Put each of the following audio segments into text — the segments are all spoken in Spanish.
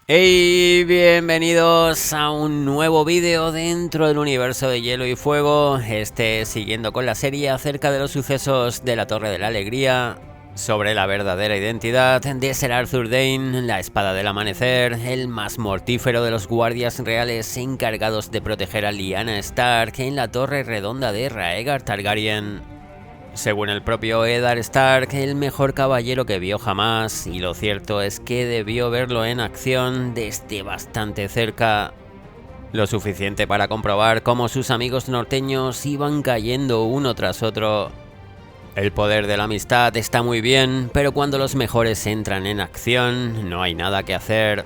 Hey, bienvenidos a un nuevo vídeo dentro del universo de Hielo y Fuego. Siguiendo con la serie acerca de los sucesos de la Torre de la Alegría, sobre la verdadera identidad de Ser Arthur Dayne, la Espada del Amanecer, el más mortífero de los guardias reales encargados de proteger a Lyanna Stark en la Torre Redonda de Rhaegar Targaryen. Según el propio Eddard Stark, el mejor caballero que vio jamás, y lo cierto es que debió verlo en acción desde bastante cerca. Lo suficiente para comprobar cómo sus amigos norteños iban cayendo uno tras otro. El poder de la amistad está muy bien, pero cuando los mejores entran en acción, no hay nada que hacer.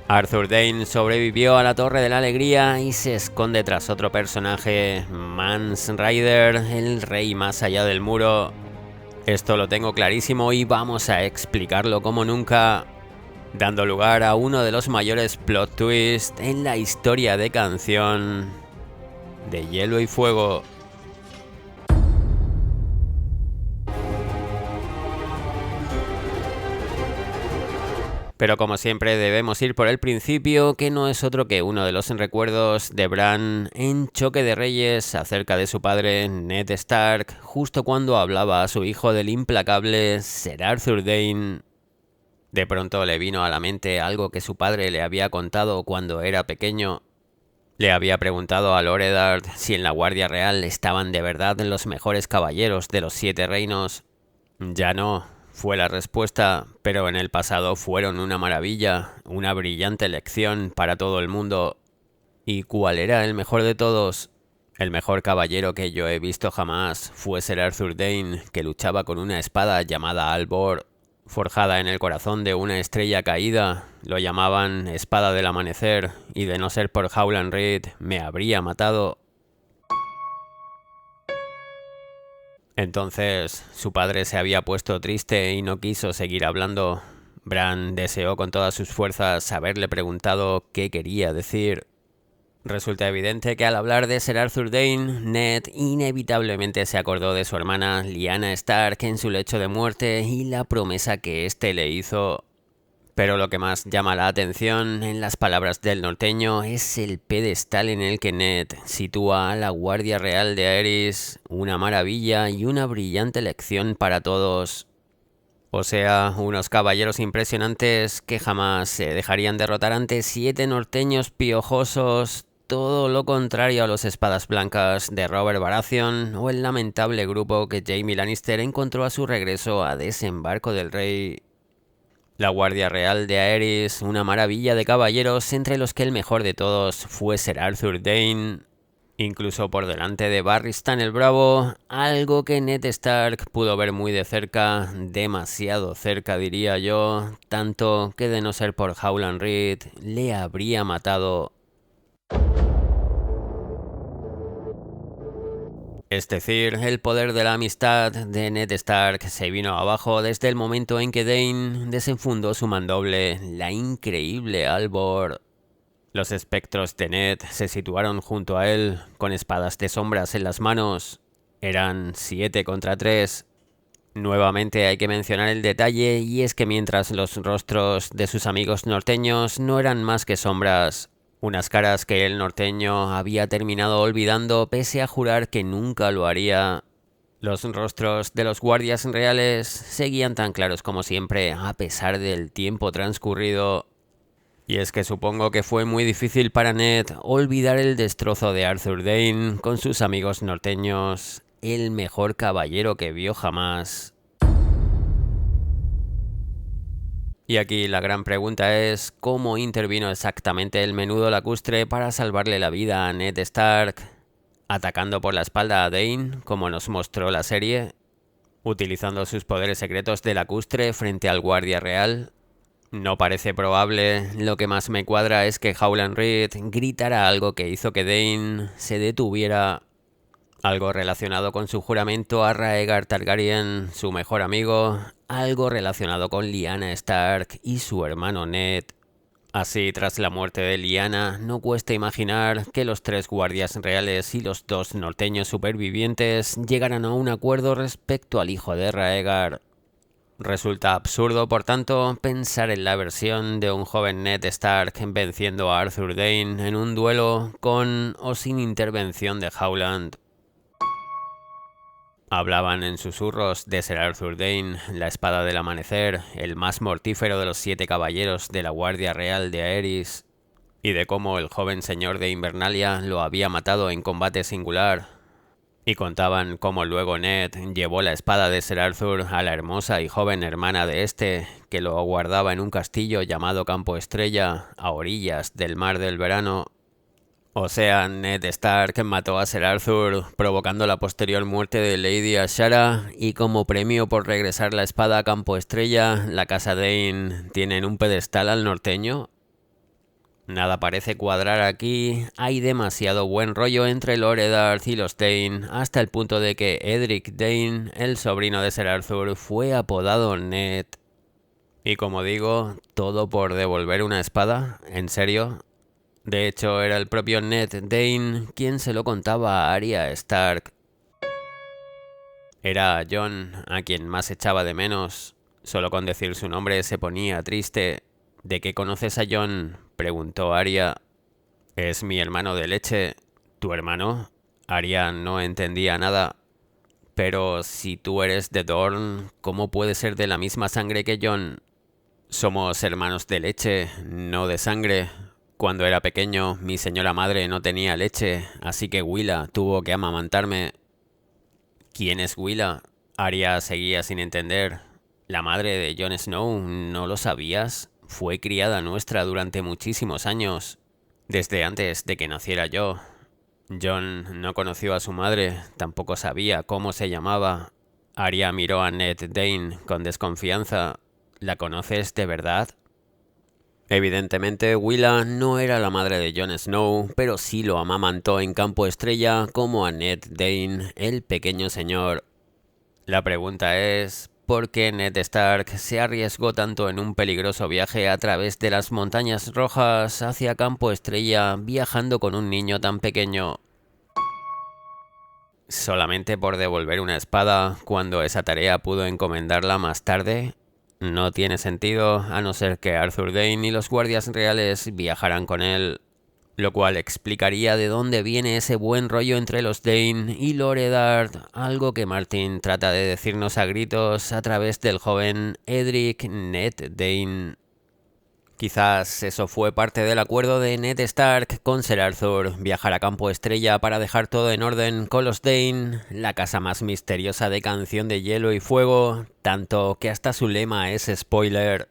Arthur Dayne sobrevivió a la Torre de la Alegría y se esconde tras otro personaje, Mance Rayder, el rey más allá del muro. Esto lo tengo clarísimo y vamos a explicarlo como nunca, dando lugar a uno de los mayores plot twists en la historia de canción de Hielo y Fuego. Pero como siempre debemos ir por el principio, que no es otro que uno de los recuerdos de Bran en Choque de Reyes acerca de su padre Ned Stark, justo cuando hablaba a su hijo del implacable Ser Arthur Dayne. De pronto le vino a la mente algo que su padre le había contado cuando era pequeño. Le había preguntado a Lord Eddard si en la Guardia Real estaban de verdad los mejores caballeros de los 7 reinos. Ya no, fue la respuesta, pero en el pasado fueron una maravilla, una brillante lección para todo el mundo. ¿Y cuál era el mejor de todos? El mejor caballero que yo he visto jamás fue Ser Arthur Dayne, que luchaba con una espada llamada Albor, forjada en el corazón de una estrella caída. Lo llamaban Espada del Amanecer, y de no ser por Howland Reed, me habría matado. Entonces, su padre se había puesto triste y no quiso seguir hablando. Bran deseó con todas sus fuerzas haberle preguntado qué quería decir. Resulta evidente que al hablar de Ser Arthur Dayne, Ned inevitablemente se acordó de su hermana Lyanna Stark en su lecho de muerte y la promesa que éste le hizo. Pero lo que más llama la atención en las palabras del norteño es el pedestal en el que Ned sitúa a la Guardia Real de Aerys, una maravilla y una brillante lección para todos. O sea, unos caballeros impresionantes que jamás se dejarían derrotar ante 7 norteños piojosos, todo lo contrario a los espadas blancas de Robert Baratheon o el lamentable grupo que Jaime Lannister encontró a su regreso a Desembarco del Rey. La Guardia Real de Aerys, una maravilla de caballeros entre los que el mejor de todos fue Ser Arthur Dayne, incluso por delante de Barristan el Bravo, algo que Ned Stark pudo ver muy de cerca, demasiado cerca diría yo, tanto que de no ser por Howland Reed, le habría matado. Es decir, el poder de la amistad de Ned Stark se vino abajo desde el momento en que Dayne desenfundó su mandoble, la increíble Albor. Los espectros de Ned se situaron junto a él, con espadas de sombras en las manos. Eran 7 contra 3. Nuevamente hay que mencionar el detalle, y es que mientras los rostros de sus amigos norteños no eran más que sombras, unas caras que el norteño había terminado olvidando pese a jurar que nunca lo haría. Los rostros de los guardias reales seguían tan claros como siempre a pesar del tiempo transcurrido. Y es que supongo que fue muy difícil para Ned olvidar el destrozo de Arthur Dayne con sus amigos norteños, el mejor caballero que vio jamás. Y aquí la gran pregunta es, ¿cómo intervino exactamente el menudo lacustre para salvarle la vida a Ned Stark? ¿Atacando por la espalda a Dayne, como nos mostró la serie? ¿Utilizando sus poderes secretos de lacustre frente al guardia real? No parece probable. Lo que más me cuadra es que Howland Reed gritara algo que hizo que Dayne se detuviera. Algo relacionado con su juramento a Rhaegar Targaryen, su mejor amigo. Algo relacionado con Lyanna Stark y su hermano Ned. Así, tras la muerte de Lyanna, no cuesta imaginar que los 3 guardias reales y los 2 norteños supervivientes llegaran a un acuerdo respecto al hijo de Rhaegar. Resulta absurdo, por tanto, pensar en la versión de un joven Ned Stark venciendo a Arthur Dayne en un duelo con o sin intervención de Howland. Hablaban en susurros de Ser Arthur Dayne, la espada del amanecer, el más mortífero de los 7 caballeros de la Guardia Real de Aerys, y de cómo el joven señor de Invernalia lo había matado en combate singular. Y contaban cómo luego Ned llevó la espada de Ser Arthur a la hermosa y joven hermana de este, que lo guardaba en un castillo llamado Campo Estrella, a orillas del Mar del Verano. O sea, Ned Stark mató a Ser Arthur, provocando la posterior muerte de Lady Ashara, y como premio por regresar la espada a Campo Estrella, la casa Dayne tiene en un pedestal al norteño. Nada parece cuadrar aquí, hay demasiado buen rollo entre Lord Eddard y los Dayne, hasta el punto de que Edric Dayne, el sobrino de Ser Arthur, fue apodado Ned. Y como digo, todo por devolver una espada, ¿en serio? De hecho, era el propio Ned Dayne quien se lo contaba a Arya Stark. Era Jon a quien más echaba de menos. Solo con decir su nombre se ponía triste. ¿De qué conoces a Jon?, preguntó Arya. Es mi hermano de leche. ¿Tu hermano? Arya no entendía nada. Pero si tú eres de Dorne, ¿cómo puede ser de la misma sangre que Jon? Somos hermanos de leche, no de sangre. Cuando era pequeño, mi señora madre no tenía leche, así que Wylla tuvo que amamantarme. ¿Quién es Wylla? Arya seguía sin entender. La madre de Jon Snow, ¿no lo sabías? Fue criada nuestra durante muchísimos años, desde antes de que naciera yo. Jon no conoció a su madre, tampoco sabía cómo se llamaba. Arya miró a Ned Dayne con desconfianza. ¿La conoces de verdad? Evidentemente, Wylla no era la madre de Jon Snow, pero sí lo amamantó en Campo Estrella como a Ned Dayne, el pequeño señor. La pregunta es, ¿por qué Ned Stark se arriesgó tanto en un peligroso viaje a través de las montañas rojas hacia Campo Estrella viajando con un niño tan pequeño? ¿Solamente por devolver una espada cuando esa tarea pudo encomendarla más tarde? No tiene sentido, a no ser que Arthur Dayne y los guardias reales viajaran con él, lo cual explicaría de dónde viene ese buen rollo entre los Dayne y Lord Eddard, algo que Martin trata de decirnos a gritos a través del joven Edric Ned Dayne. Quizás eso fue parte del acuerdo de Ned Stark con Ser Arthur, viajar a Campo Estrella para dejar todo en orden con los Dayne, la casa más misteriosa de Canción de Hielo y Fuego, tanto que hasta su lema es spoiler.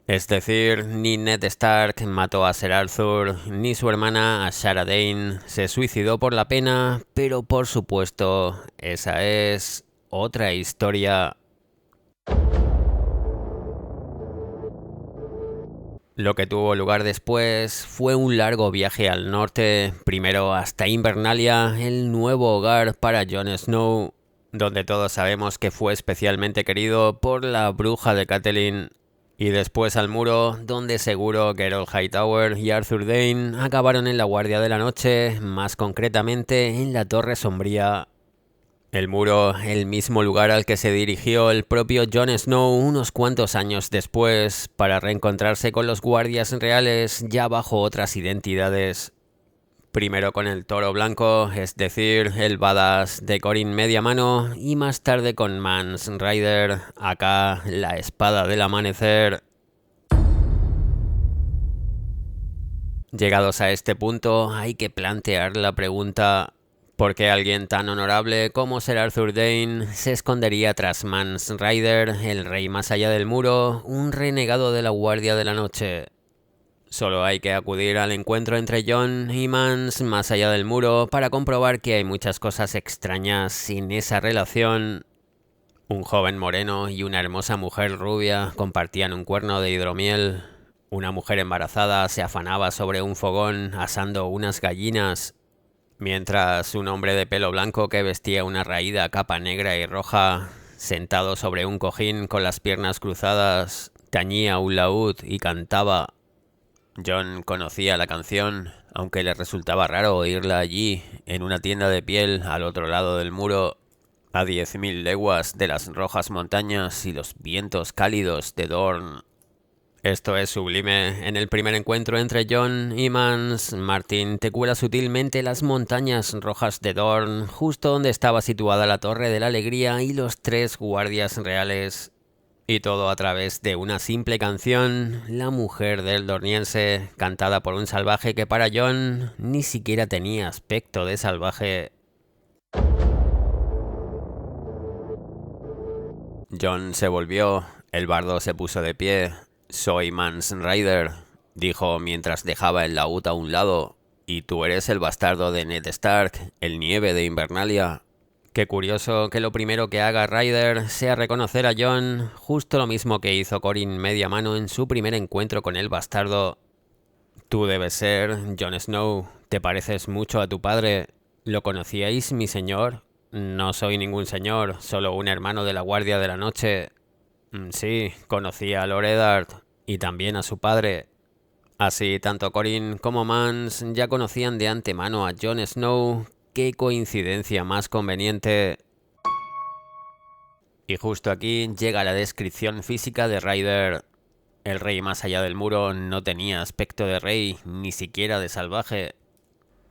Es decir, ni Ned Stark mató a Ser Arthur, ni su hermana Ashara Dayne se suicidó por la pena, pero por supuesto, esa es otra historia. Lo que tuvo lugar después fue un largo viaje al norte, primero hasta Invernalia, el nuevo hogar para Jon Snow, donde todos sabemos que fue especialmente querido por la bruja de Catelyn, y después al muro, donde seguro Geralt Hightower y Arthur Dayne acabaron en la Guardia de la Noche, más concretamente en la Torre Sombría. El muro, el mismo lugar al que se dirigió el propio Jon Snow unos cuantos años después para reencontrarse con los guardias reales ya bajo otras identidades. Primero con el Toro Blanco, es decir, el badass de Corin Mediamano, y más tarde con Mance Rayder, acá la Espada del Amanecer. Llegados a este punto, hay que plantear la pregunta: ¿por qué alguien tan honorable como Ser Arthur Dayne se escondería tras Mance Rayder, el rey más allá del muro, un renegado de la Guardia de la Noche? Solo hay que acudir al encuentro entre Jon y Mance más allá del muro para comprobar que hay muchas cosas extrañas en esa relación. Un joven moreno y una hermosa mujer rubia compartían un cuerno de hidromiel. Una mujer embarazada se afanaba sobre un fogón asando unas gallinas, mientras un hombre de pelo blanco que vestía una raída capa negra y roja, sentado sobre un cojín con las piernas cruzadas, tañía un laúd y cantaba. Jon conocía la canción, aunque le resultaba raro oírla allí, en una tienda de piel al otro lado del muro. a 10.000 leguas de las rojas montañas y los vientos cálidos de Dorne. Esto es sublime. En el primer encuentro entre Jon y Mance, Martin te cuela sutilmente las montañas rojas de Dorne, justo donde estaba situada la Torre de la Alegría y los 3 guardias reales. Y todo a través de una simple canción, La mujer del dorniense, cantada por un salvaje que para Jon ni siquiera tenía aspecto de salvaje. Jon se volvió, el bardo se puso de pie. «Soy Mance Rayder», dijo mientras dejaba el laúd a un lado. «Y tú eres el bastardo de Ned Stark, el nieve de Invernalia». Qué curioso que lo primero que haga Ryder sea reconocer a Jon, justo lo mismo que hizo Corin media mano en su primer encuentro con el bastardo. «Tú debes ser Jon Snow, te pareces mucho a tu padre. ¿Lo conocíais, mi señor?» «No soy ningún señor, solo un hermano de la Guardia de la Noche». «Sí, conocí a Lord Eddard y también a su padre». Así, tanto Corin como Mance ya conocían de antemano a Jon Snow. ¡Qué coincidencia más conveniente! Y justo aquí llega la descripción física de Ryder. El rey más allá del muro no tenía aspecto de rey, ni siquiera de salvaje.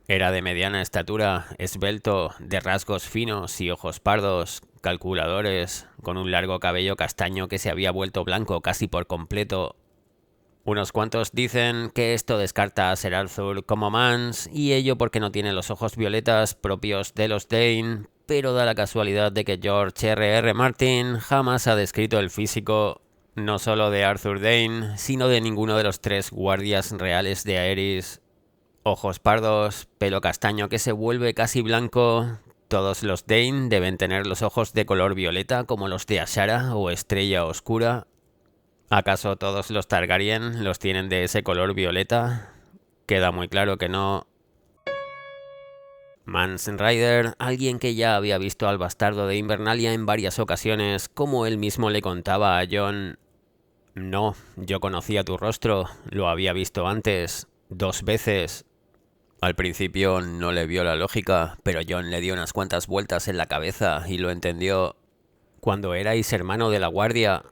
Era de mediana estatura, esbelto, de rasgos finos y ojos pardos, calculadores, con un largo cabello castaño que se había vuelto blanco casi por completo. Unos cuantos dicen que esto descarta a Ser Arthur como Mance, y ello porque no tiene los ojos violetas propios de los Dane, pero da la casualidad de que George R.R. Martin jamás ha descrito el físico no solo de Arthur Dane, sino de ninguno de los 3 guardias reales de Aerys. Ojos pardos, pelo castaño que se vuelve casi blanco. Todos los Dane deben tener los ojos de color violeta como los de Ashara o Estrella Oscura. ¿Acaso todos los Targaryen los tienen de ese color violeta? Queda muy claro que no. Mance Rayder, alguien que ya había visto al bastardo de Invernalia en varias ocasiones, como él mismo le contaba a Jon. «No, yo conocía tu rostro, lo había visto antes, 2 veces». Al principio no le vio la lógica, pero Jon le dio unas cuantas vueltas en la cabeza y lo entendió. «Cuando erais hermano de la Guardia».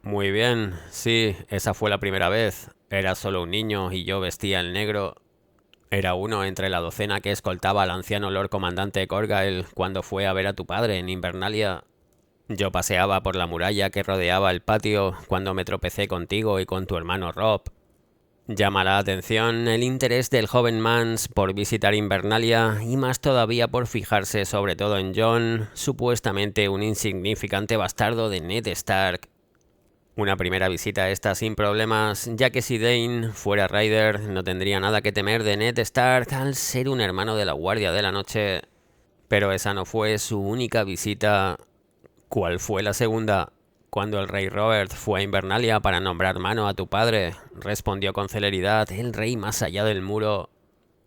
«Muy bien, sí, esa fue la primera vez. Era solo un niño y yo vestía el negro». «Era uno entre la docena que escoltaba al anciano Lord Comandante Corgael cuando fue a ver a tu padre en Invernalia. Yo paseaba por la muralla que rodeaba el patio cuando me tropecé contigo y con tu hermano Robb». Llama la atención el interés del joven Mance por visitar Invernalia y más todavía por fijarse sobre todo en Jon, supuestamente un insignificante bastardo de Ned Stark. Una primera visita esta sin problemas, ya que si Dane fuera Ryder no tendría nada que temer de Ned Stark al ser un hermano de la Guardia de la Noche. Pero esa no fue su única visita. ¿Cuál fue la segunda? «Cuando el rey Robert fue a Invernalia para nombrar mano a tu padre», respondió con celeridad el rey más allá del muro.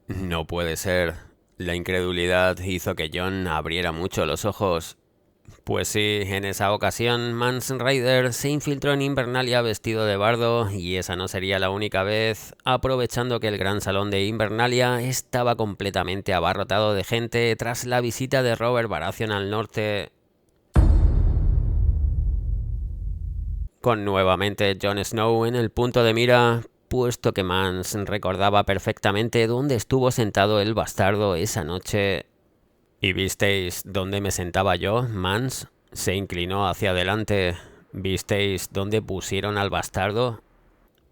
«No puede ser». La incredulidad hizo que Jon abriera mucho los ojos. Pues sí, en esa ocasión Mance Rayder se infiltró en Invernalia vestido de bardo, y esa no sería la única vez, aprovechando que el gran salón de Invernalia estaba completamente abarrotado de gente tras la visita de Robert Baratheon al norte. Con nuevamente Jon Snow en el punto de mira, puesto que Mance recordaba perfectamente dónde estuvo sentado el bastardo esa noche. «¿Y visteis dónde me sentaba yo, Mance?». Se inclinó hacia adelante. «¿Visteis dónde pusieron al bastardo?».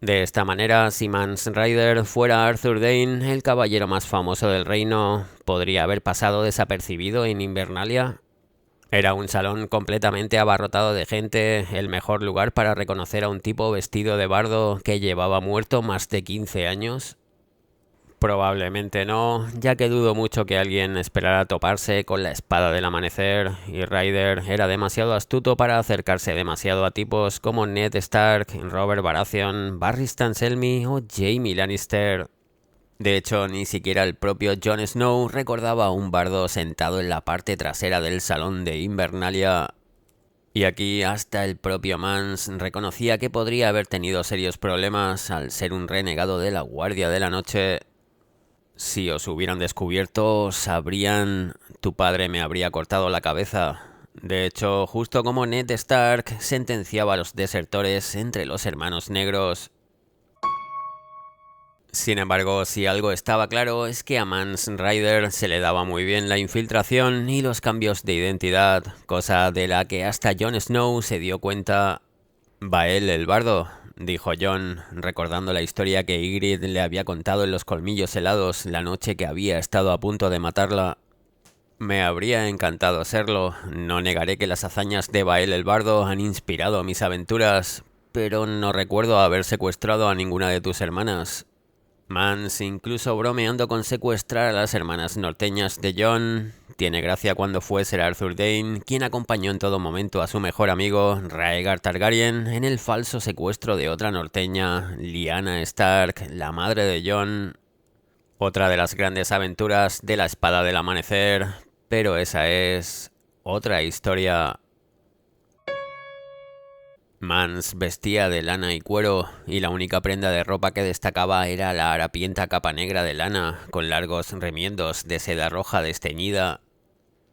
De esta manera, si Mance Rayder fuera Arthur Dane, el caballero más famoso del reino, ¿podría haber pasado desapercibido en Invernalia? Era un salón completamente abarrotado de gente, el mejor lugar para reconocer a un tipo vestido de bardo que llevaba muerto más de 15 años. Probablemente no, ya que dudo mucho que alguien esperara toparse con la espada del amanecer, y Ryder era demasiado astuto para acercarse demasiado a tipos como Ned Stark, Robert Baratheon, Barristan Selmy o Jaime Lannister. De hecho, ni siquiera el propio Jon Snow recordaba a un bardo sentado en la parte trasera del salón de Invernalia. Y aquí hasta el propio Mance reconocía que podría haber tenido serios problemas al ser un renegado de la Guardia de la Noche. «Si os hubieran descubierto, sabrían... Tu padre me habría cortado la cabeza», De hecho, justo como Ned Stark sentenciaba a los desertores entre los hermanos negros. Sin embargo, si algo estaba claro es que a Mance Rayder se le daba muy bien la infiltración y los cambios de identidad, cosa de la que hasta Jon Snow se dio cuenta. «Bael el bardo», dijo Jon, recordando la historia que Ygritte le había contado en los colmillos helados la noche que había estado a punto de matarla. «Me habría encantado serlo, no negaré que las hazañas de Bael el bardo han inspirado mis aventuras, pero no recuerdo haber secuestrado a ninguna de tus hermanas». Mance, incluso bromeando con secuestrar a las hermanas norteñas de Jon, tiene gracia cuando fue Ser Arthur Dayne quien acompañó en todo momento a su mejor amigo Rhaegar Targaryen en el falso secuestro de otra norteña, Lyanna Stark, la madre de Jon. Otra de las grandes aventuras de la Espada del Amanecer, pero esa es otra historia. Mance vestía de lana y cuero, y la única prenda de ropa que destacaba era la harapienta capa negra de lana, con largos remiendos de seda roja desteñida.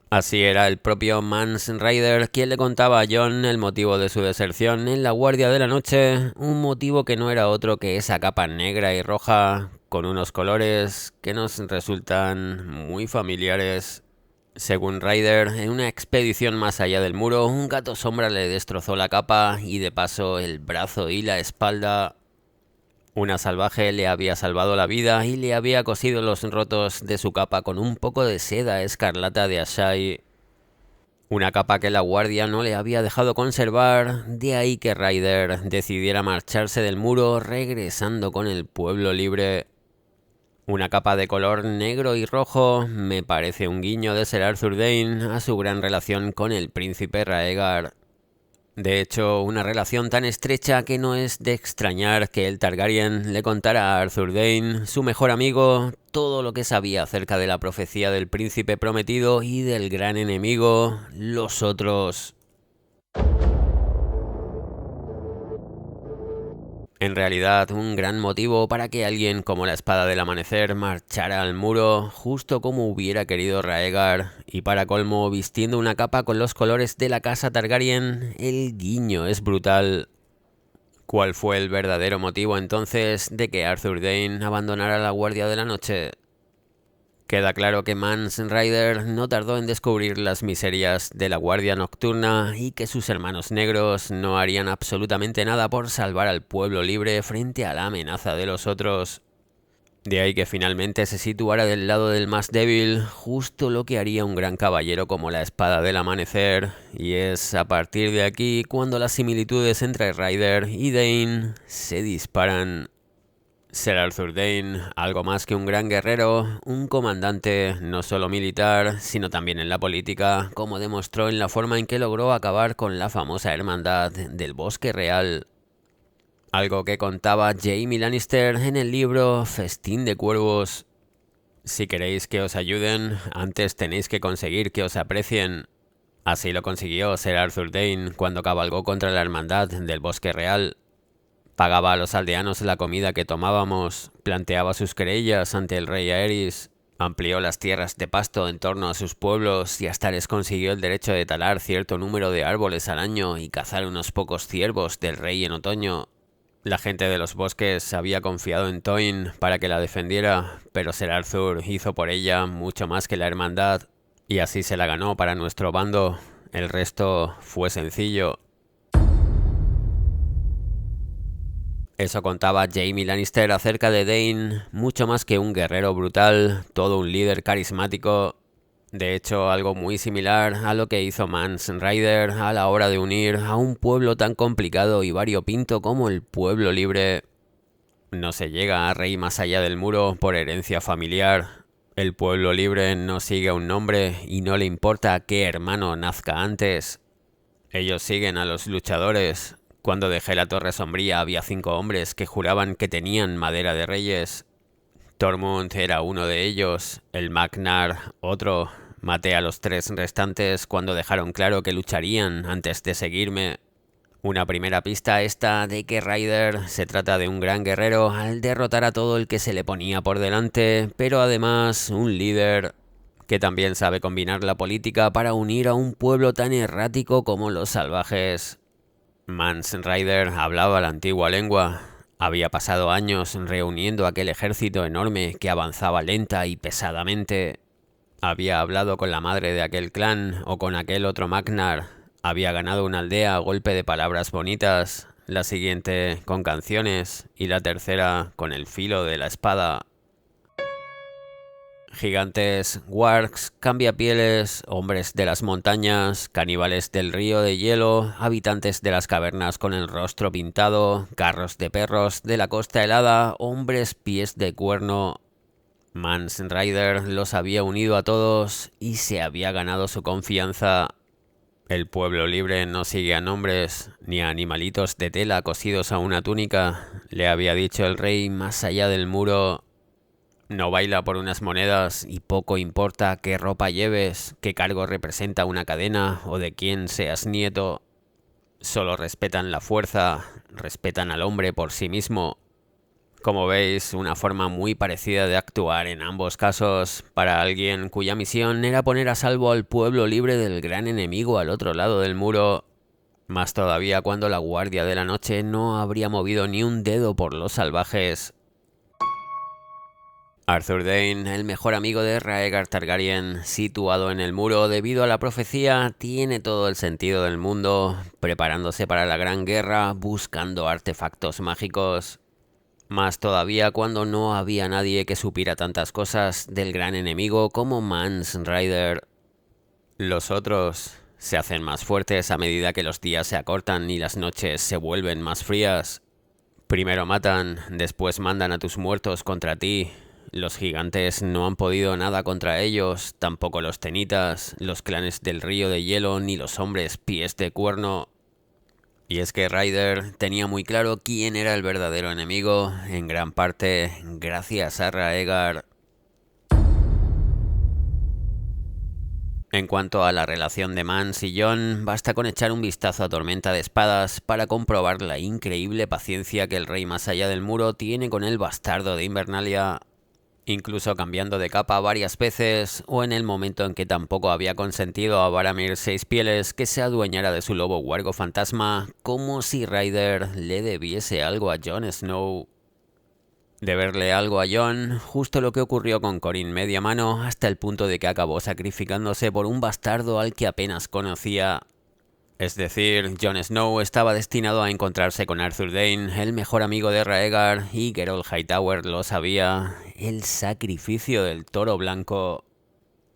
Así era el propio Mance Rayder quien le contaba a Jon el motivo de su deserción en la Guardia de la Noche, un motivo que no era otro que esa capa negra y roja, con unos colores que nos resultan muy familiares. Según Ryder, en una expedición más allá del muro, un gato sombra le destrozó la capa y de paso el brazo y la espalda. Una salvaje le había salvado la vida y le había cosido los rotos de su capa con un poco de seda escarlata de Ashai. Una capa que la guardia no le había dejado conservar, de ahí que Ryder decidiera marcharse del muro regresando con el pueblo libre. Una capa de color negro y rojo me parece un guiño de Ser Arthur Dayne a su gran relación con el príncipe Rhaegar. De hecho, una relación tan estrecha que no es de extrañar que el Targaryen le contara a Arthur Dayne, su mejor amigo, todo lo que sabía acerca de la profecía del príncipe prometido y del gran enemigo, los otros. En realidad, un gran motivo para que alguien como la Espada del Amanecer marchara al muro, justo como hubiera querido Rhaegar, y para colmo, vistiendo una capa con los colores de la casa Targaryen, el guiño es brutal. ¿Cuál fue el verdadero motivo entonces de que Arthur Dayne abandonara la Guardia de la Noche? Queda claro que Mance Rayder no tardó en descubrir las miserias de la Guardia Nocturna y que sus hermanos negros no harían absolutamente nada por salvar al pueblo libre frente a la amenaza de los otros. De ahí que finalmente se situara del lado del más débil, justo lo que haría un gran caballero como la Espada del Amanecer, y es a partir de aquí cuando las similitudes entre Ryder y Dayne se disparan. Ser Arthur Dayne, algo más que un gran guerrero, un comandante no solo militar, sino también en la política, como demostró en la forma en que logró acabar con la famosa hermandad del Bosque Real. Algo que contaba Jaime Lannister en el libro Festín de Cuervos. Si queréis que os ayuden, antes tenéis que conseguir que os aprecien. Así lo consiguió Ser Arthur Dayne cuando cabalgó contra la hermandad del Bosque Real. Pagaba a los aldeanos la comida que tomábamos, planteaba sus querellas ante el rey Aerys, amplió las tierras de pasto en torno a sus pueblos y hasta les consiguió el derecho de talar cierto número de árboles al año y cazar unos pocos ciervos del rey en otoño. La gente de los bosques había confiado en Tywin para que la defendiera, pero Ser Arthur hizo por ella mucho más que la hermandad, y así se la ganó para nuestro bando. El resto fue sencillo. Eso contaba Jaime Lannister acerca de Dayne, mucho más que un guerrero brutal, todo un líder carismático. De hecho, algo muy similar a lo que hizo Mance Rayder a la hora de unir a un pueblo tan complicado y variopinto como el pueblo libre. No se llega a rey más allá del muro por herencia familiar. El pueblo libre no sigue un nombre y no le importa qué hermano nazca antes. Ellos siguen a los luchadores. Cuando dejé la Torre Sombría había 5 hombres que juraban que tenían madera de reyes. Tormund era uno de ellos, el Magnar otro. Maté a los 3 restantes cuando dejaron claro que lucharían antes de seguirme. Una primera pista esta de que Ryder se trata de un gran guerrero al derrotar a todo el que se le ponía por delante, pero además un líder. que también sabe combinar la política para unir a un pueblo tan errático como los salvajes. Mance Rayder hablaba la antigua lengua. Había pasado años reuniendo aquel ejército enorme que avanzaba lenta y pesadamente. Había hablado con la madre de aquel clan o con aquel otro Magnar. Había ganado una aldea a golpe de palabras bonitas, la siguiente con canciones y la tercera con el filo de la espada. Gigantes, wargs, cambiapieles, hombres de las montañas, caníbales del río de hielo, habitantes de las cavernas con el rostro pintado, carros de perros de la costa helada, hombres pies de cuerno. Mance Rayder los había unido a todos y se había ganado su confianza. El pueblo libre no sigue a nombres ni a animalitos de tela cosidos a una túnica, le había dicho el rey más allá del muro. No baila por unas monedas y poco importa qué ropa lleves, qué cargo representa una cadena o de quién seas nieto. Solo respetan la fuerza, respetan al hombre por sí mismo. Como veis, una forma muy parecida de actuar en ambos casos para alguien cuya misión era poner a salvo al pueblo libre del gran enemigo al otro lado del muro. Más todavía cuando la Guardia de la Noche no habría movido ni un dedo por los salvajes. Arthur Dayne, el mejor amigo de Rhaegar Targaryen, situado en el muro debido a la profecía, tiene todo el sentido del mundo, preparándose para la gran guerra, buscando artefactos mágicos. Más todavía cuando no había nadie que supiera tantas cosas del gran enemigo como Mance Rayder. Los otros se hacen más fuertes a medida que los días se acortan y las noches se vuelven más frías. Primero matan, después mandan a tus muertos contra ti. Los gigantes no han podido nada contra ellos, tampoco los tenitas, los clanes del río de hielo ni los hombres pies de cuerno. Y es que Ryder tenía muy claro quién era el verdadero enemigo, en gran parte gracias a Rhaegar. En cuanto a la relación de Mance y Jon, basta con echar un vistazo a Tormenta de Espadas para comprobar la increíble paciencia que el rey más allá del muro tiene con el bastardo de Invernalia. Incluso cambiando de capa varias veces, o en el momento en que tampoco había consentido a Varamir Seispieles que se adueñara de su lobo huargo fantasma, como si Ryder le debiese algo a Jon Snow. Deberle algo a Jon, justo lo que ocurrió con Corin Mediamano, hasta el punto de que acabó sacrificándose por un bastardo al que apenas conocía. Es decir, Jon Snow estaba destinado a encontrarse con Arthur Dayne, el mejor amigo de Rhaegar, y Geralt Hightower lo sabía. El sacrificio del toro blanco.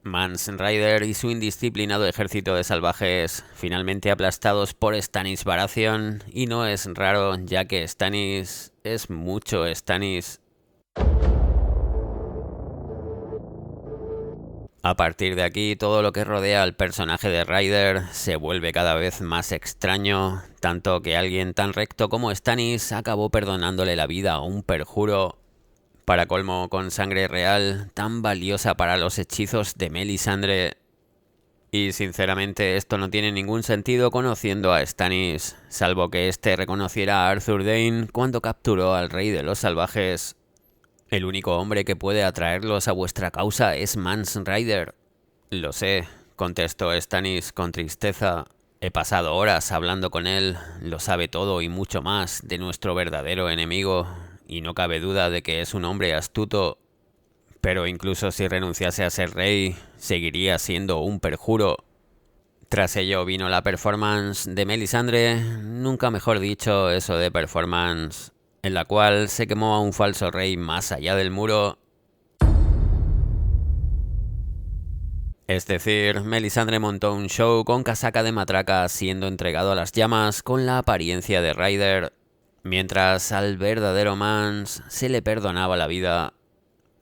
Mance Rayder y su indisciplinado ejército de salvajes, finalmente aplastados por Stannis Baratheon, y no es raro ya que Stannis es mucho Stannis. A partir de aquí, todo lo que rodea al personaje de Ryder se vuelve cada vez más extraño, tanto que alguien tan recto como Stannis acabó perdonándole la vida a un perjuro. Para colmo, con sangre real, tan valiosa para los hechizos de Melisandre. Y sinceramente esto no tiene ningún sentido conociendo a Stannis, salvo que éste reconociera a Arthur Dayne cuando capturó al rey de los salvajes. El único hombre que puede atraerlos a vuestra causa es Mance Rayder. Lo sé, contestó Stannis con tristeza. He pasado horas hablando con él, lo sabe todo y mucho más de nuestro verdadero enemigo, y no cabe duda de que es un hombre astuto. Pero incluso si renunciase a ser rey, seguiría siendo un perjuro. Tras ello vino la performance de Melisandre, nunca mejor dicho eso de performance, en la cual se quemó a un falso rey más allá del muro. Es decir, Melisandre montó un show con casaca de matraca siendo entregado a las llamas con la apariencia de Ryder, mientras al verdadero Mance se le perdonaba la vida.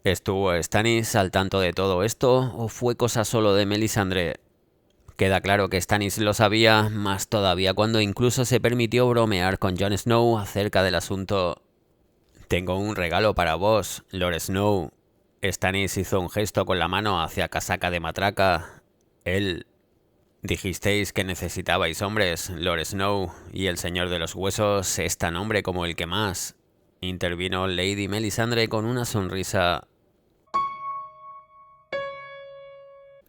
¿Estuvo Stannis al tanto de todo esto o fue cosa solo de Melisandre? Queda claro que Stannis lo sabía, más todavía cuando incluso se permitió bromear con Jon Snow acerca del asunto. «Tengo un regalo para vos, Lord Snow». Stannis hizo un gesto con la mano hacia casaca de matraca. Él... «Dijisteis que necesitabais hombres, Lord Snow, y el Señor de los Huesos es tan hombre como el que más», intervino Lady Melisandre con una sonrisa.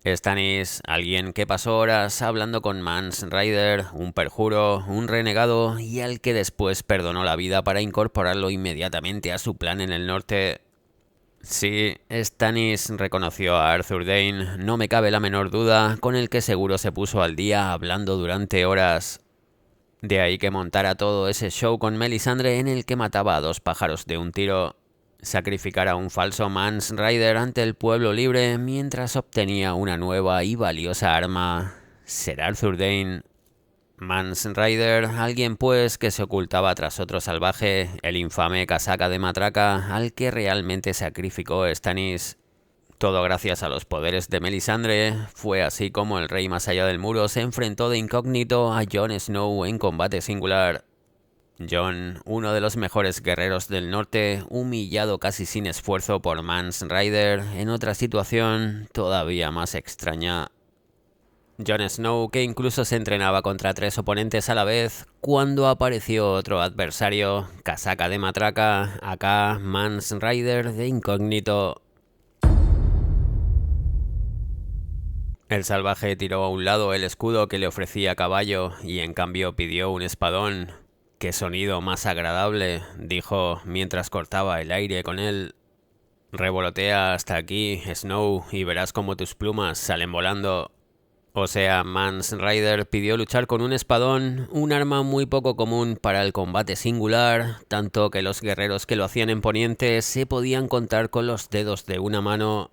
Stannis, alguien que pasó horas hablando con Mance Rayder, un perjuro, un renegado y al que después perdonó la vida para incorporarlo inmediatamente a su plan en el norte. Sí, Stannis reconoció a Arthur Dayne, no me cabe la menor duda, con el que seguro se puso al día hablando durante horas. De ahí que montara todo ese show con Melisandre en el que mataba a 2 pájaros de un tiro. Sacrificar a un falso Mance Rayder ante el pueblo libre mientras obtenía una nueva y valiosa arma. Ser Arthur Dayne. Mance Rayder, alguien pues que se ocultaba tras otro salvaje, el infame casaca de matraca al que realmente sacrificó Stannis. Todo gracias a los poderes de Melisandre, fue así como el rey más allá del muro se enfrentó de incógnito a Jon Snow en combate singular. Jon, uno de los mejores guerreros del norte, humillado casi sin esfuerzo por Mance Rayder en otra situación todavía más extraña. Jon Snow, que incluso se entrenaba contra 3 oponentes a la vez, cuando apareció otro adversario, casaca de matraca, acá Mance Rayder de incógnito. El salvaje tiró a un lado el escudo que le ofrecía Caballo y en cambio pidió un espadón. «Qué sonido más agradable», dijo mientras cortaba el aire con él. «Revolotea hasta aquí, Snow, y verás cómo tus plumas salen volando». O sea, Mance Rayder pidió luchar con un espadón, un arma muy poco común para el combate singular, tanto que los guerreros que lo hacían en Poniente se podían contar con los dedos de una mano.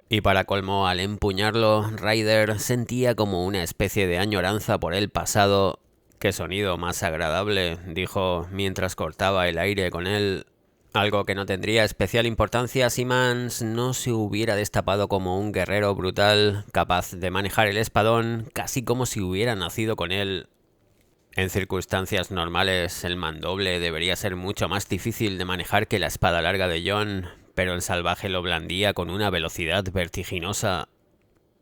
Y para colmo, al empuñarlo, Ryder sentía como una especie de añoranza por el pasado. «Qué sonido más agradable», dijo mientras cortaba el aire con él. Algo que no tendría especial importancia si Mance no se hubiera destapado como un guerrero brutal, capaz de manejar el espadón casi como si hubiera nacido con él. En circunstancias normales, el mandoble debería ser mucho más difícil de manejar que la espada larga de Jon, pero el salvaje lo blandía con una velocidad vertiginosa.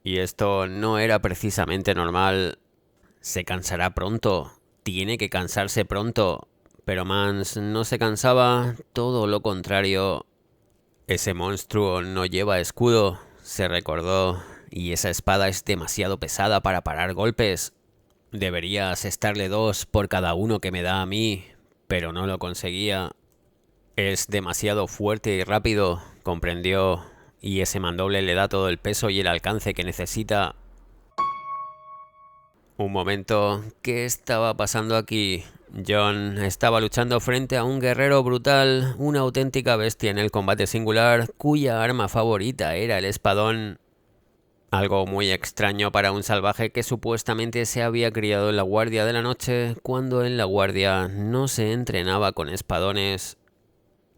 Y esto no era precisamente normal. Se cansará pronto, tiene que cansarse pronto, pero Mance no se cansaba, todo lo contrario. Ese monstruo no lleva escudo, se recordó, y esa espada es demasiado pesada para parar golpes. Debería asestarle 2 por cada uno que me da a mí, pero no lo conseguía. Es demasiado fuerte y rápido, comprendió, y ese mandoble le da todo el peso y el alcance que necesita. Un momento, ¿qué estaba pasando aquí? Jon estaba luchando frente a un guerrero brutal, una auténtica bestia en el combate singular, cuya arma favorita era el espadón. Algo muy extraño para un salvaje que supuestamente se había criado en la Guardia de la Noche, cuando en la Guardia no se entrenaba con espadones.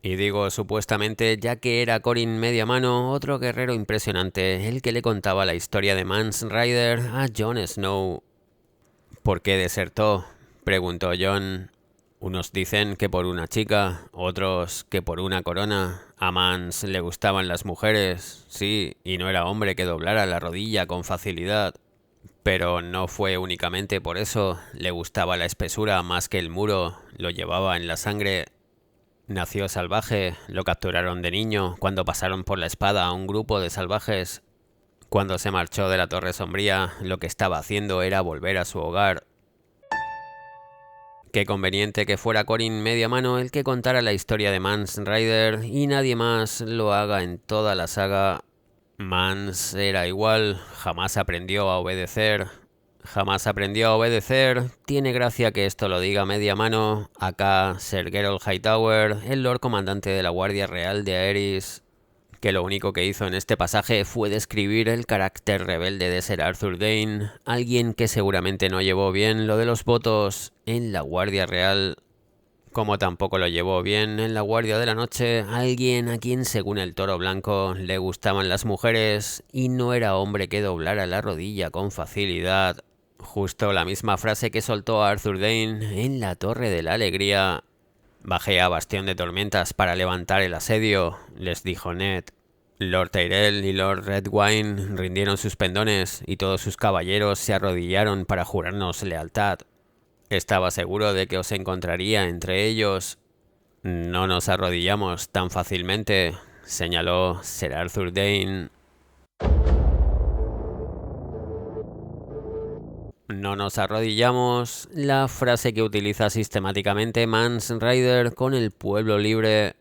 Y digo supuestamente ya que era Corin Mediamano, otro guerrero impresionante, el que le contaba la historia de Mance Rayder a Jon Snow. «¿Por qué desertó?», preguntó Jon. «Unos dicen que por una chica, otros que por una corona. A Mance le gustaban las mujeres, sí, y no era hombre que doblara la rodilla con facilidad. Pero no fue únicamente por eso, le gustaba la espesura más que el muro, lo llevaba en la sangre. Nació salvaje, lo capturaron de niño cuando pasaron por la espada a un grupo de salvajes. Cuando se marchó de la Torre Sombría, lo que estaba haciendo era volver a su hogar». Qué conveniente que fuera Corin Mediamano el que contara la historia de Mance Rayder y nadie más lo haga en toda la saga. Mance era igual, jamás aprendió a obedecer. Jamás aprendió a obedecer. Tiene gracia que esto lo diga Mediamano. Acá, Ser Gerold Hightower, el Lord Comandante de la Guardia Real de Aerys, que lo único que hizo en este pasaje fue describir el carácter rebelde de Ser Arthur Dayne, alguien que seguramente no llevó bien lo de los votos en la Guardia Real, como tampoco lo llevó bien en la Guardia de la Noche, alguien a quien según el Toro Blanco le gustaban las mujeres y no era hombre que doblara la rodilla con facilidad. Justo la misma frase que soltó Arthur Dayne en la Torre de la Alegría. «Bajé a Bastión de Tormentas para levantar el asedio», les dijo Ned. Lord Tyrell y Lord Redwine rindieron sus pendones y todos sus caballeros se arrodillaron para jurarnos lealtad. Estaba seguro de que os encontraría entre ellos. «No nos arrodillamos tan fácilmente», señaló Ser Arthur Dayne. No nos arrodillamos, la frase que utiliza sistemáticamente Mance Rayder con el pueblo libre.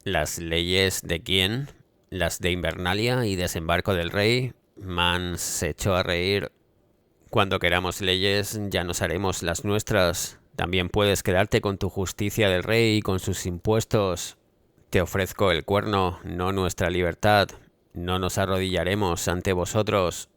¿Las leyes de quién? ¿Las de Invernalia y desembarco del rey? Mance se echó a reír. Cuando queramos leyes, ya nos haremos las nuestras. También puedes quedarte con tu justicia del rey y con sus impuestos. Te ofrezco el cuerno, no nuestra libertad. No nos arrodillaremos ante vosotros.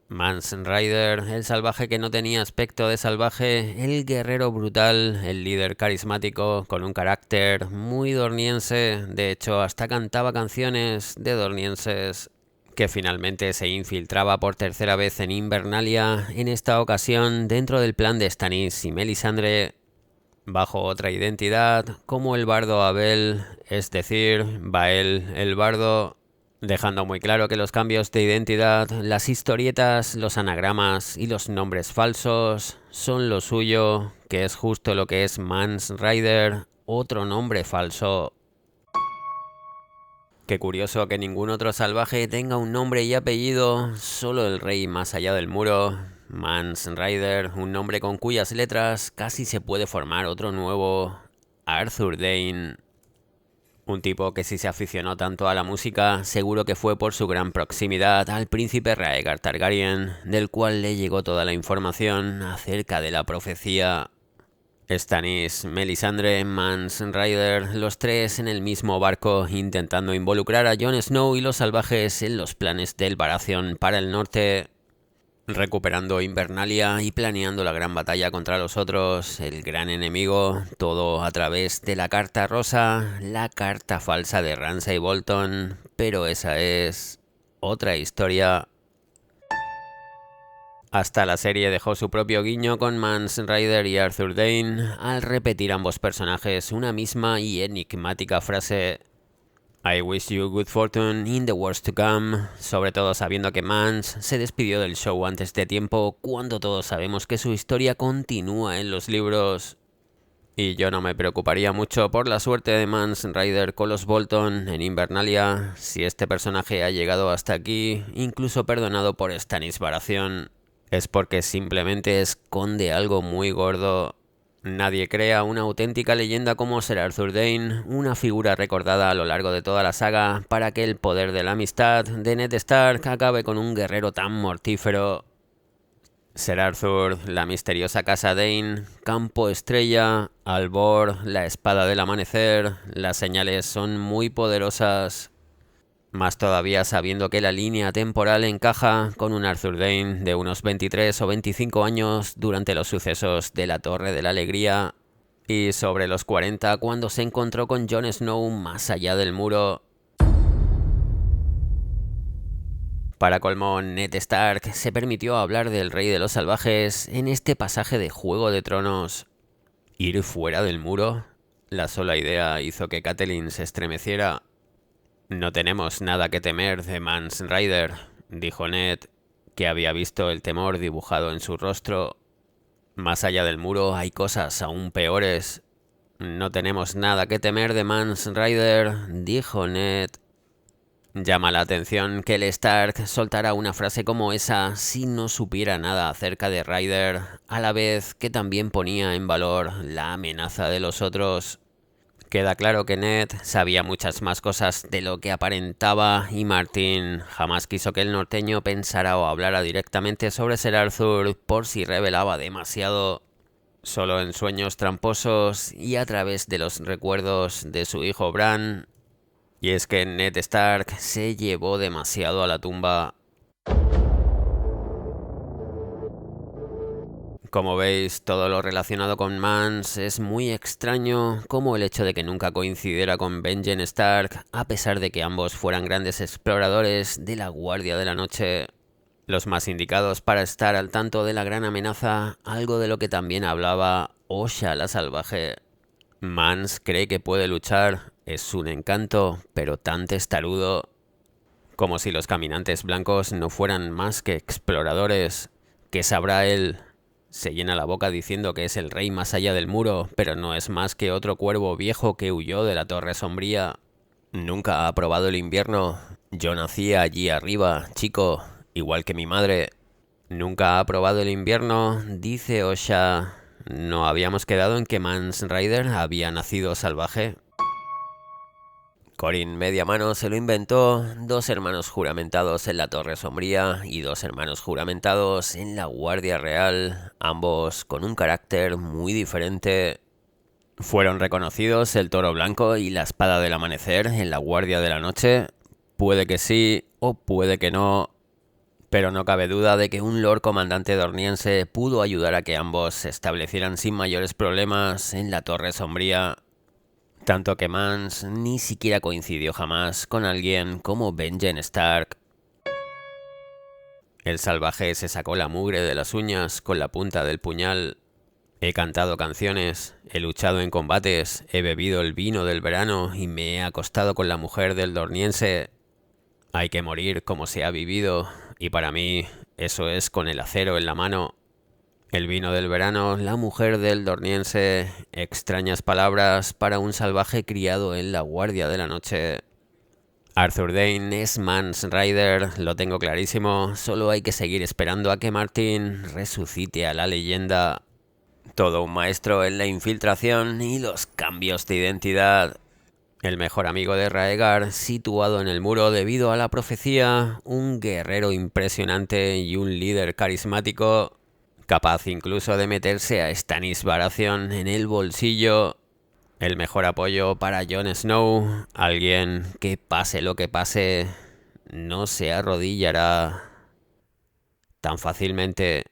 Mance Rayder, el salvaje que no tenía aspecto de salvaje, el guerrero brutal, el líder carismático, con un carácter muy dorniense, de hecho hasta cantaba canciones de dornienses, que finalmente se infiltraba por tercera vez en Invernalia, en esta ocasión dentro del plan de Stannis y Melisandre, bajo otra identidad, como el bardo Abel, es decir, Bael el bardo, dejando muy claro que los cambios de identidad, las historietas, los anagramas y los nombres falsos son lo suyo, que es justo lo que es Mance Rayder, otro nombre falso. Qué curioso que ningún otro salvaje tenga un nombre y apellido, solo el rey más allá del muro, Mance Rayder, un nombre con cuyas letras casi se puede formar otro nuevo, Arthur Dayne. Un tipo que si se aficionó tanto a la música, seguro que fue por su gran proximidad al príncipe Rhaegar Targaryen, del cual le llegó toda la información acerca de la profecía. Stannis, Melisandre, Mance Rayder, los tres en el mismo barco intentando involucrar a Jon Snow y los salvajes en los planes del Baratheon para el norte, recuperando Invernalia y planeando la gran batalla contra los otros, el gran enemigo, todo a través de la carta rosa, la carta falsa de Ramsay Bolton, pero esa es otra historia. Hasta la serie dejó su propio guiño con Mance Rayder y Arthur Dayne al repetir ambos personajes una misma y enigmática frase: I wish you good fortune in the wars to come, sobre todo sabiendo que Mance se despidió del show antes de tiempo cuando todos sabemos que su historia continúa en los libros. Y yo no me preocuparía mucho por la suerte de Mance Rayder con los Bolton en Invernalia, si este personaje ha llegado hasta aquí, incluso perdonado por Stannis Baratheon, es porque simplemente esconde algo muy gordo. Nadie crea una auténtica leyenda como Ser Arthur Dayne, una figura recordada a lo largo de toda la saga, para que el poder de la amistad de Ned Stark acabe con un guerrero tan mortífero. Ser Arthur, la misteriosa casa Dayne, Campo Estrella, Albor, la espada del amanecer, las señales son muy poderosas. Más todavía sabiendo que la línea temporal encaja con un Arthur Dayne de unos 23 o 25 años durante los sucesos de la Torre de la Alegría y sobre los 40 cuando se encontró con Jon Snow más allá del muro. Para colmo, Ned Stark se permitió hablar del Rey de los Salvajes en este pasaje de Juego de Tronos. ¿Ir fuera del muro? La sola idea hizo que Catelyn se estremeciera. No tenemos nada que temer de Mance Rayder, dijo Ned, que había visto el temor dibujado en su rostro. Más allá del muro hay cosas aún peores. No tenemos nada que temer de Mance Rayder, dijo Ned. Llama la atención que el Stark soltara una frase como esa si no supiera nada acerca de Rayder, a la vez que también ponía en valor la amenaza de los otros. Queda claro que Ned sabía muchas más cosas de lo que aparentaba y Martin jamás quiso que el norteño pensara o hablara directamente sobre Ser Arthur por si revelaba demasiado. Solo en sueños tramposos y a través de los recuerdos de su hijo Bran. Y es que Ned Stark se llevó demasiado a la tumba. Como veis, todo lo relacionado con Mance es muy extraño, como el hecho de que nunca coincidiera con Benjen Stark, a pesar de que ambos fueran grandes exploradores de la Guardia de la Noche. Los más indicados para estar al tanto de la gran amenaza, algo de lo que también hablaba Osha la Salvaje. Mance cree que puede luchar, es un encanto, pero tan testarudo. Como si los caminantes blancos no fueran más que exploradores. ¿Qué sabrá él? Se llena la boca diciendo que es el rey más allá del muro, pero no es más que otro cuervo viejo que huyó de la Torre Sombría. Nunca ha probado el invierno. Yo nací allí arriba, chico, igual que mi madre. Nunca ha probado el invierno, dice Osha. ¿No habíamos quedado en que Mance Rider había nacido salvaje? Corin Mediamano se lo inventó, 2 hermanos juramentados en la Torre Sombría y 2 hermanos juramentados en la Guardia Real, ambos con un carácter muy diferente. ¿Fueron reconocidos el Toro Blanco y la Espada del Amanecer en la Guardia de la Noche? Puede que sí o puede que no, pero no cabe duda de que un Lord Comandante dorniense pudo ayudar a que ambos se establecieran sin mayores problemas en la Torre Sombría. Tanto que Mance ni siquiera coincidió jamás con alguien como Benjen Stark. El salvaje se sacó la mugre de las uñas con la punta del puñal. He cantado canciones, he luchado en combates, he bebido el vino del verano y me he acostado con la mujer del dorniense. Hay que morir como se ha vivido, y para mí eso es con el acero en la mano. El vino del verano, la mujer del dorniense, extrañas palabras para un salvaje criado en la Guardia de la Noche. Arthur Dayne es Mance Rider, lo tengo clarísimo, solo hay que seguir esperando a que Martin resucite a la leyenda. Todo un maestro en la infiltración y los cambios de identidad. El mejor amigo de Raegar, situado en el muro debido a la profecía, un guerrero impresionante y un líder carismático, capaz incluso de meterse a Stannis Baratheon en el bolsillo. El mejor apoyo para Jon Snow, alguien que pase lo que pase, no se arrodillará tan fácilmente.